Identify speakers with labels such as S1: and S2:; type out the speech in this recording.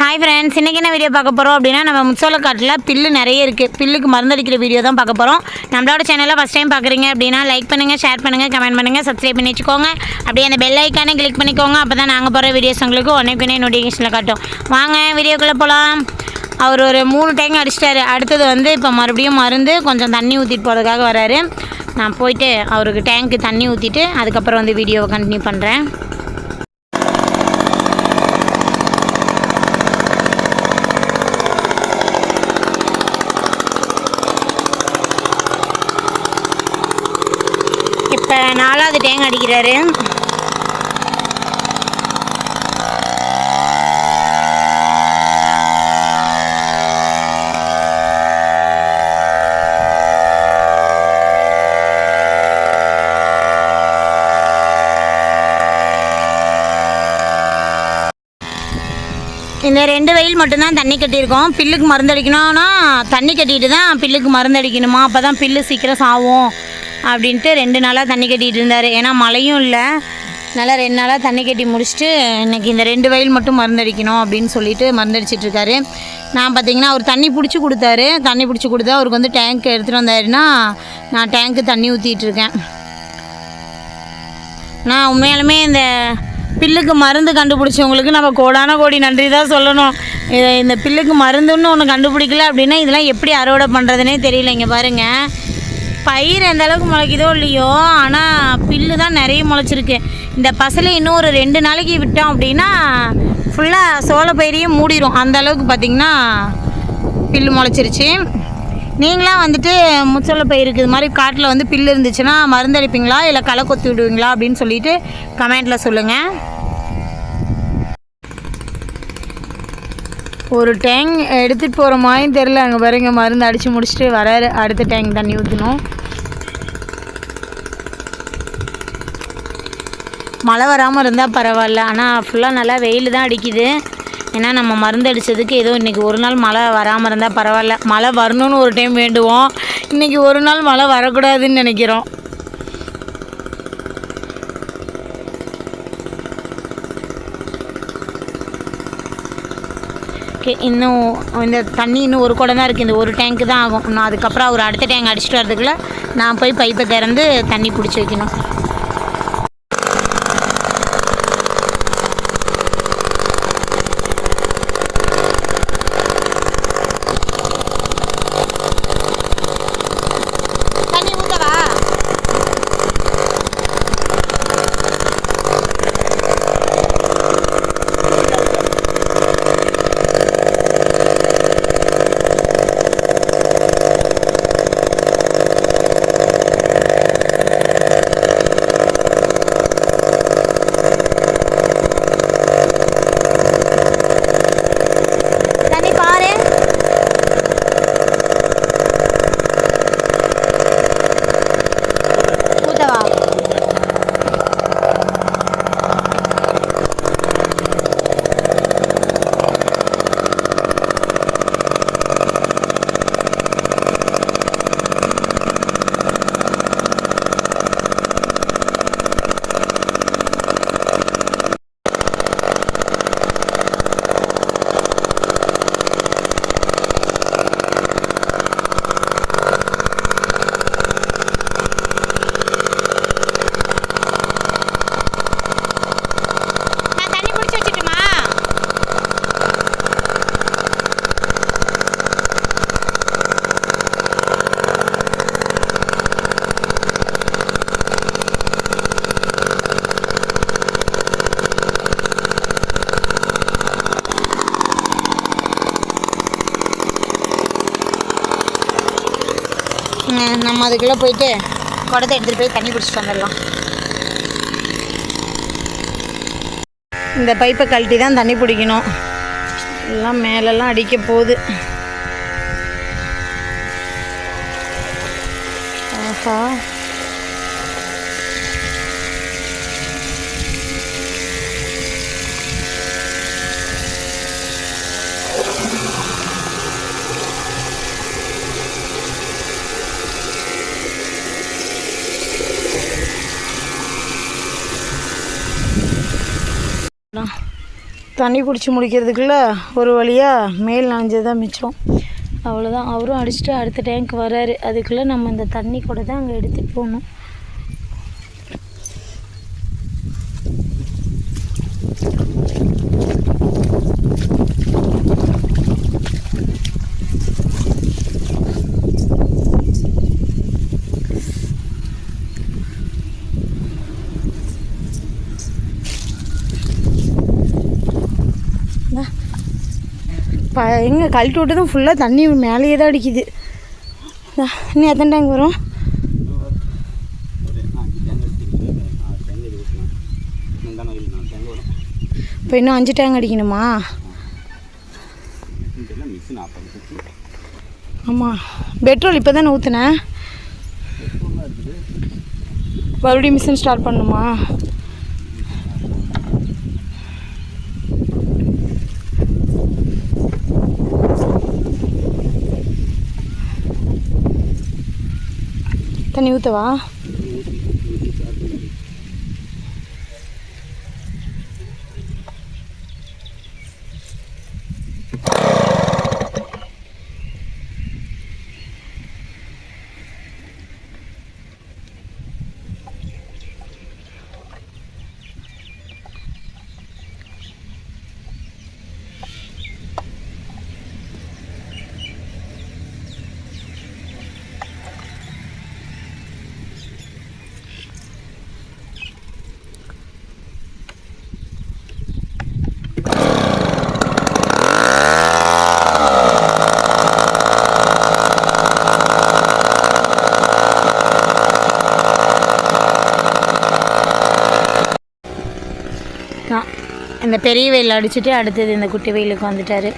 S1: Hi friends, இன்றைக்கி என்ன video பார்க்க போகிறோம் அப்படின்னா, நம்ம முச்சோளக்காட்டில் பில்லு நிறைய இருக்குது. பில்லுக்கு மருந்தடிக்கிற வீடியோ தான் பார்க்க போகிறோம். நம்மளோட சேனலில் ஃபஸ்ட் டைம் பார்க்குறீங்க அப்படின்னா லைக் பண்ணுங்கள், ஷேர் பண்ணுங்கள், கமெண்ட் பண்ணுங்கள், சப்ஸ்கிரைப் பண்ணி வச்சுக்கோங்க. அப்படியே அந்த பெல் ஐக்கானே கிளிக் பண்ணிக்கோங்க. அப்போ தான் நாங்கள் போகிற வீடியோஸ் உங்களுக்கு உடனே நோட்டிஃபிகேஷனில் காட்டும். வாங்க வீடியோக்குள்ளே போகலாம். அவர் ஒரு 3 டைம் அடிச்சிட்டாரு. அடுத்தது வந்து இப்போ மறுபடியும் மருந்து கொஞ்சம் தண்ணி ஊற்றிட்டு போகிறதுக்காக வராரு. நான் போயிட்டு அவருக்கு டேங்க்கு தண்ணி ஊற்றிட்டு அதுக்கப்புறம் வந்து வீடியோவை கண்டினியூ பண்ணுறேன். இப்போ 4வது டேங்க் அடிக்கிறாரு. இந்த 2 வயல் மட்டும்தான் தண்ணி கட்டியிருக்கோம். பில்லுக்கு மருந்து அடிக்கணும்னா தண்ணி கட்டிட்டு தான் பில்லுக்கு மருந்து அடிக்கணுமா, அப்போ தான் பில்லு சீக்கிரம் சாவும் அப்படின்ட்டு 2 நாளாக தண்ணி கட்டிகிட்டு இருந்தார். ஏன்னா மழையும் இல்லை, நல்லா 2 நாளாக தண்ணி கட்டி முடிச்சுட்டு இன்றைக்கி இந்த 2 வயல் மட்டும் மருந்தடிக்கணும் அப்படின்னு சொல்லிட்டு மருந்தடிச்சிட்ருக்காரு. நான் பார்த்திங்கன்னா அவர் தண்ணி பிடிச்சி கொடுத்தாரு. தண்ணி பிடிச்சி கொடுத்தா அவருக்கு வந்து டேங்க் எடுத்துகிட்டு வந்தாருன்னா நான் டேங்க்கு தண்ணி ஊற்றிட்டுருக்கேன். நான் உண்மையாலுமே இந்த பில்லுக்கு மருந்து கண்டுபிடிச்சவங்களுக்கு நம்ம கோடான கோடி நன்றி தான் சொல்லணும். இந்த பில்லுக்கு மருந்துன்னு ஒன்று கண்டுபிடிக்கல அப்படின்னா இதெல்லாம் எப்படி அறுவடை பண்ணுறதுனே தெரியல. இங்கே பாருங்கள், பயிர் எந்த அளவுக்கு முளைக்குதோ இல்லையோ, ஆனால் பில்லு தான் நிறைய முளைச்சிருக்கு. இந்த பசலை இன்னும் ஒரு 2 நாளைக்கு விட்டோம் அப்படின்னா ஃபுல்லாக சோள பயிரையும் மூடிடும். அந்த அளவுக்கு பார்த்திங்கன்னா பில்லு முளைச்சிருச்சு. நீங்களாம் வந்துட்டு முச்சோள பயிருக்கு இது மாதிரி காட்டில் வந்து பில்லு இருந்துச்சுன்னா மருந்தடிப்பீங்களா இல்லை களை கொத்தி விடுவீங்களா அப்படின்னு சொல்லிட்டு கமெண்ட்டில் சொல்லுங்கள். ஒரு டேங்க் எடுத்துகிட்டு போகிற மாதிரி தெரில. அங்கே பாருங்க, மருந்து அடித்து முடிச்சுட்டு வராரு. அடுத்த டேங்க் தண்ணி ஊற்றணும். மழை வராமல் இருந்தால் பரவாயில்ல, ஆனால் ஃபுல்லாக நல்லா வெயில் தான் அடிக்குது. ஏன்னா நம்ம மருந்து அடித்ததுக்கு ஏதோ இன்றைக்கி ஒரு நாள் மழை வராமல் இருந்தால் பரவாயில்ல. மழை வரணும்னு ஒரு டைம் வேண்டுவோம். இன்றைக்கி ஒரு நாள் மழை வரக்கூடாதுன்னு நினைக்கிறோம். இன்னும் இந்த தண்ணி இன்னும் ஒரு குடம் தான் இருக்குது. இந்த ஒரு டேங்க்கு தான் ஆகும். இன்னும் அதுக்கப்புறம் அவர் அடுத்த டேங்க் அடிச்சுட்டு வரதுக்குள்ளே நான் போய் பைப்பை திறந்து தண்ணி பிடிச்சி வைக்கணும். நம்ம அதுக்குள்ளே போயிட்டு குடத்தை எடுத்துகிட்டு போய் தண்ணி பிடிச்சிட்டு வந்துடலாம். இந்த பைப்பை கழட்டி தான் தண்ணி பிடிக்கணும். எல்லாம் மேலெல்லாம் அடிக்க போகுது. ஆஹா, தண்ணி பிடிச்சி முடிக்கிறதுக்குள்ளே ஒரு வழியாக மேல் நனைஞ்சது தான் மிச்சம். அவ்வளோதான். அவரும் அடிச்சுட்டு அடுத்த டேங்க் வராரு. அதுக்குள்ளே நம்ம இந்த தண்ணி கூட தான் அங்கே எடுத்துகிட்டு போகணும். எங்கே கழட்டி விட்டு தான் ஃபுல்லாக தண்ணி மேலேயே தான் அடிக்குது. இன்னும் எத்தனை டேங்க் வரும்? இப்போ இன்னும் 5 டேங்க் அடிக்கணுமா? ஆமாம், பெட்ரோல் இப்போ தானே ஊற்றுனேன். மறுபடியும் மிஷின் ஸ்டார்ட் பண்ணணுமா? தண்ணி ஊற்றவா? இந்த பெரிய வெயில் அடிச்சுட்டு அடுத்தது இந்த குட்டி வெயிலுக்கு வந்துட்டார்.